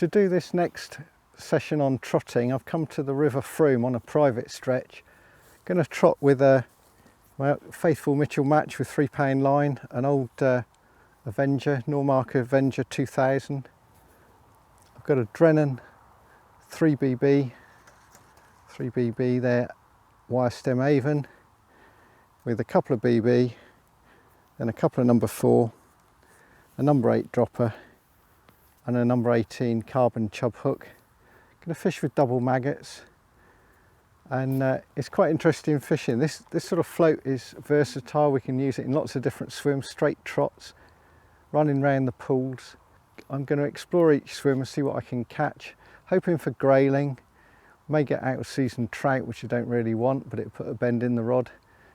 To do this next session on trotting, I've come to the River Frome on a private stretch. Going to trot with a faithful Mitchell match with £3 line, an old Avenger, Normark Avenger 2000. I've got a Drennan 3BB there, wire stem Avon, with a couple of BB, then a couple of number 4, a number 8 dropper, and a number 18 carbon chub hook. Going to fish with double maggots, and it's quite interesting fishing. This sort of float is versatile. We can use it in lots of different swims, straight trots, running around the pools. I'm going to explore each swim and see what I can catch, hoping for grayling. May get out of season trout, which I don't really want, but it'll put a bend in the rod.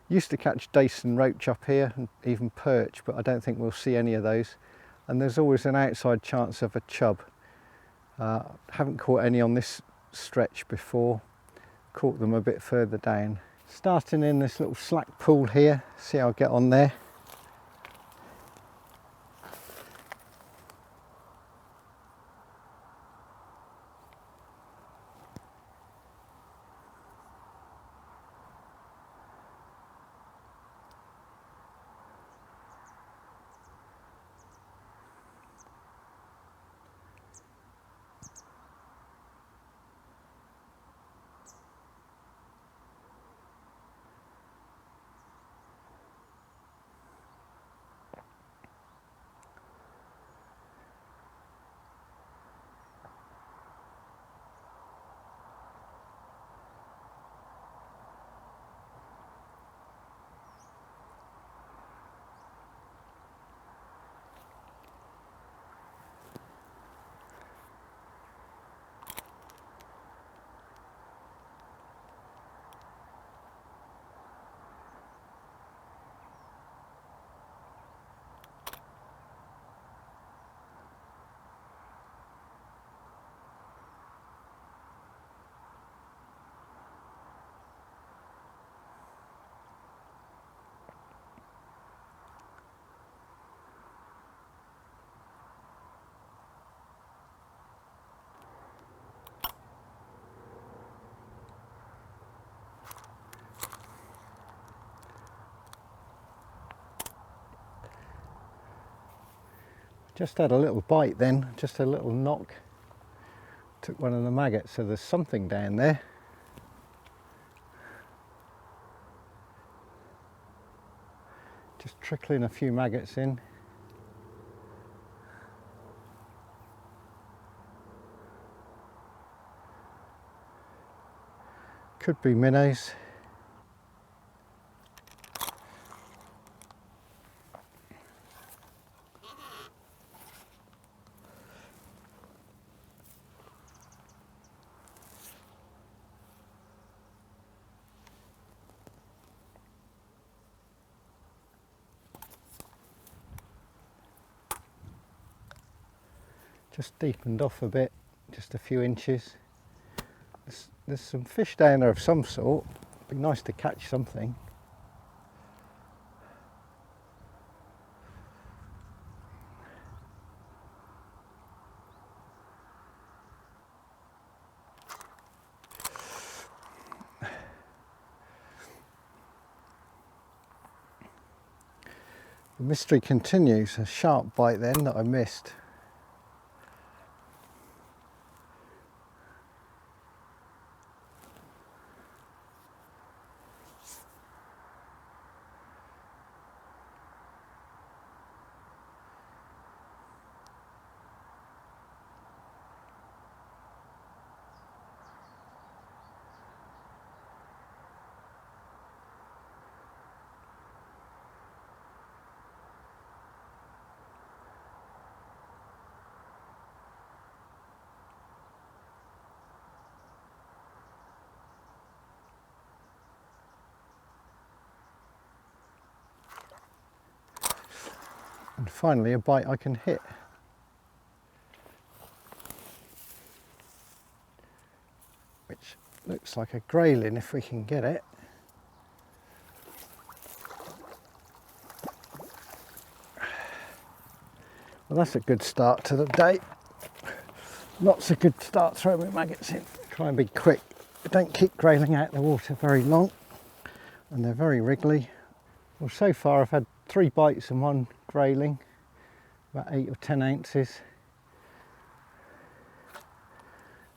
Used to catch dace and roach up here, and even perch, but I don't think we'll see any of those. And there's always an outside chance of a chub. Haven't caught any on this stretch before, caught them a bit further down. Starting in this little slack pool here, see how I get on there. Just had a little bite then, just a little knock. Took one of the maggots, so there's something down there. Just trickling a few maggots in. Could be minnows. Just deepened off a bit, just a few inches. There's some fish down there of some sort. It'd be nice to catch something. The mystery continues. A sharp bite then that I missed. And finally a bite I can hit. Which looks like a grayling if we can get it. Well, that's a good start to the day. Not so good to start throwing my maggots in. Try and be quick. Don't keep grayling out of the water very long, and they're very wriggly. Well, so far I've had 3 bites and 1 grayling, about 8 or 10 ounces.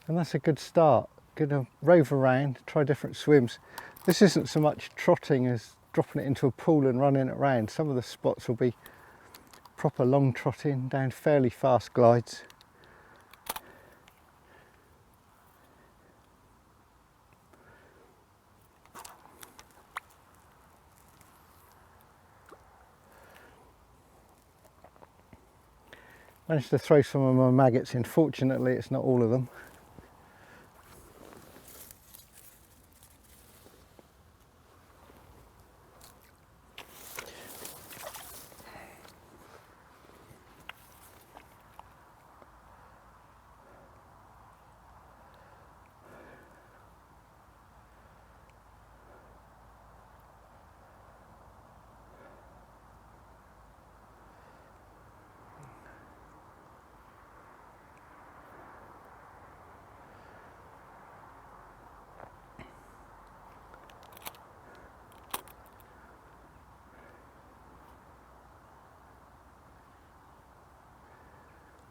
And that's a good start. Gonna rove around, try different swims. This isn't so much trotting as dropping it into a pool and running it around. Some of the spots will be proper long trotting down fairly fast glides. Managed to throw some of my maggots in. Fortunately, it's not all of them.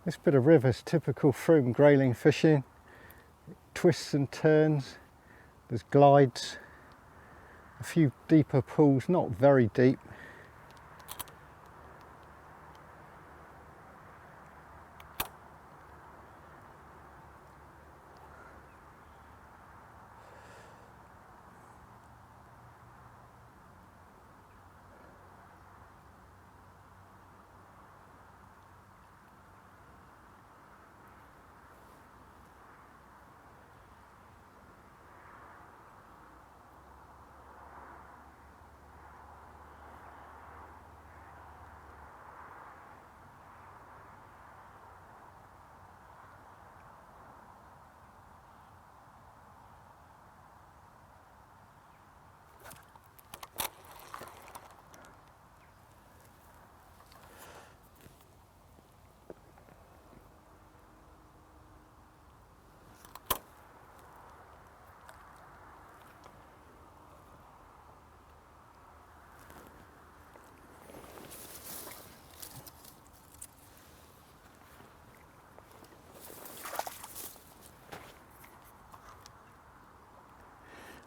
This bit of river is typical Frome grayling fishing. It twists and turns, there's glides, a few deeper pools, not very deep.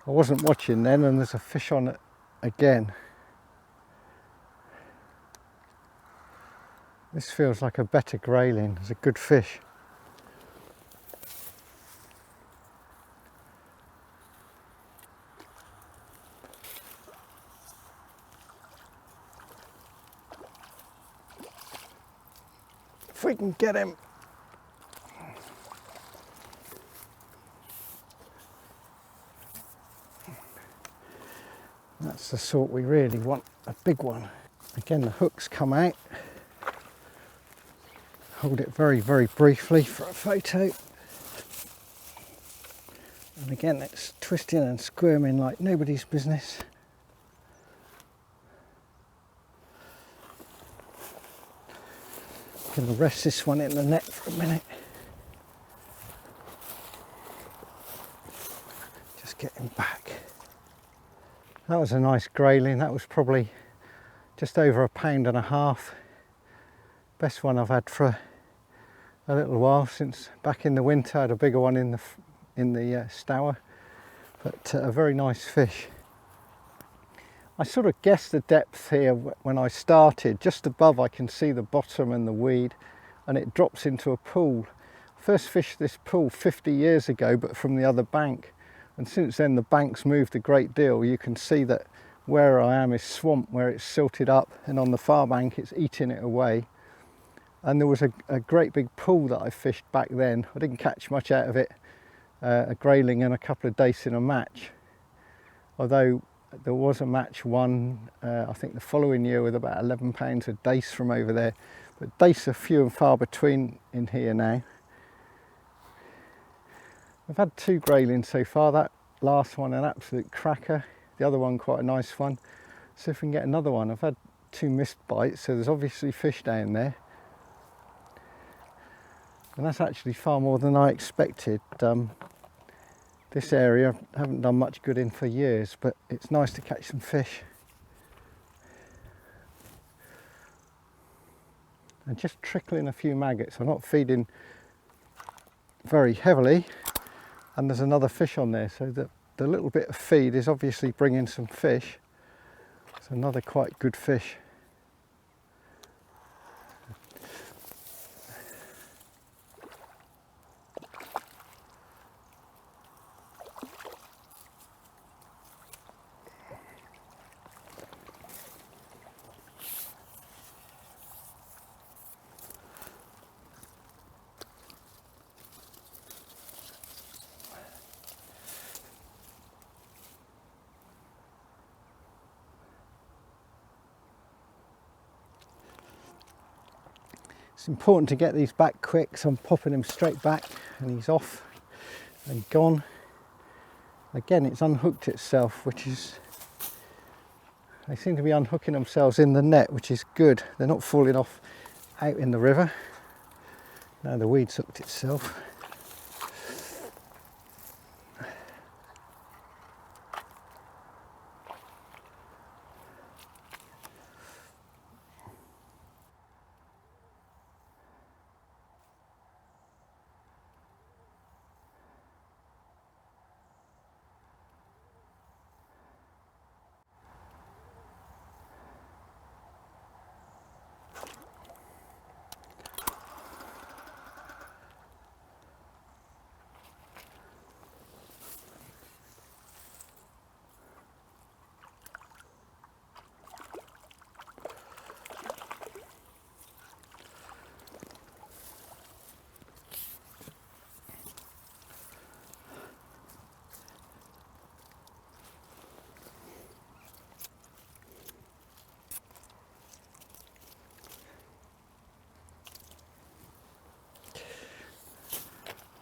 I wasn't watching then, and there's a fish on it again. This feels like a better grayling. It's a good fish. If we can get him. That's the sort we really want, a big one. Again, the hooks come out. Hold it very, very briefly for a photo. And again, it's twisting and squirming like nobody's business. I'm going to rest this one in the net for a minute. Just get him back. That was a nice grayling. That was probably just over 1.5 pounds. Best one I've had for a little while, since back in the winter. I had a bigger one in the Stour, but a very nice fish. I sort of guessed the depth here when I started. Just above I can see the bottom and the weed, and it drops into a pool. First fished this pool 50 years ago, but from the other bank, and since then the bank's moved a great deal. You can see that where I am is swamp, where it's silted up, and on the far bank it's eating it away. And there was a great big pool that I fished back then. I didn't catch much out of it, a grayling and a couple of dace in a match, although there was a match won, I think the following year, with about 11 pounds of dace from over there. But dace are few and far between in here now. I've had 2 graylings so far. That last one an absolute cracker, the other one quite a nice one. So if we can get another one. I've had 2 missed bites, so there's obviously fish down there. And that's actually far more than I expected. This area I haven't done much good in for years, but it's nice to catch some fish. And just trickling a few maggots. I'm not feeding very heavily, and there's another fish on there, so the little bit of feed is obviously bringing some fish. It's another quite good fish. It's important to get these back quick, so I'm popping him straight back and he's off and gone. Again, it's unhooked itself, which is, they seem to be unhooking themselves in the net, which is good. They're not falling off out in the river. Now the weed's hooked itself.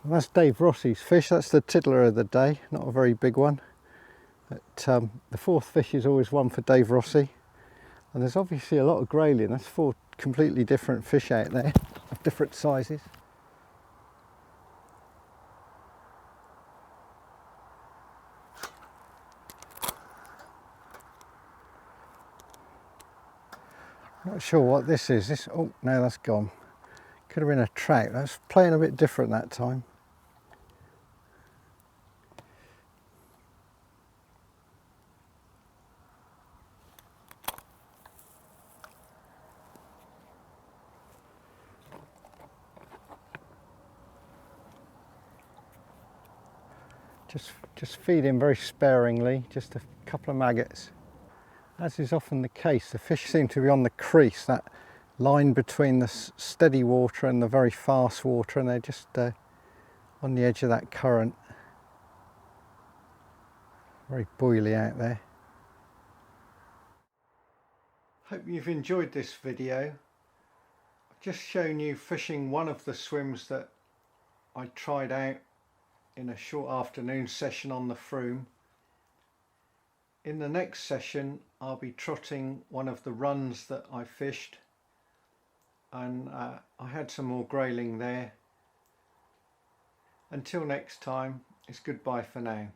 Well, that's Dave Rossi's fish. That's the tiddler of the day, not a very big one. But, the fourth fish is always one for Dave Rossi. And there's obviously a lot of grayling. That's 4 completely different fish out there, of different sizes. Not sure what this is. This, oh, no, that's gone. Could have been a trout. That's playing a bit different that time. Just feed him very sparingly, just a couple of maggots. As is often the case, the fish seem to be on the crease, that line between the steady water and the very fast water, and they're just on the edge of that current. Very boily out there. Hope you've enjoyed this video. I've just shown you fishing one of the swims that I tried out in a short afternoon session on the Frome. In the next session I'll be trotting one of the runs that I fished, and I had some more grayling there. Until next time, it's goodbye for now.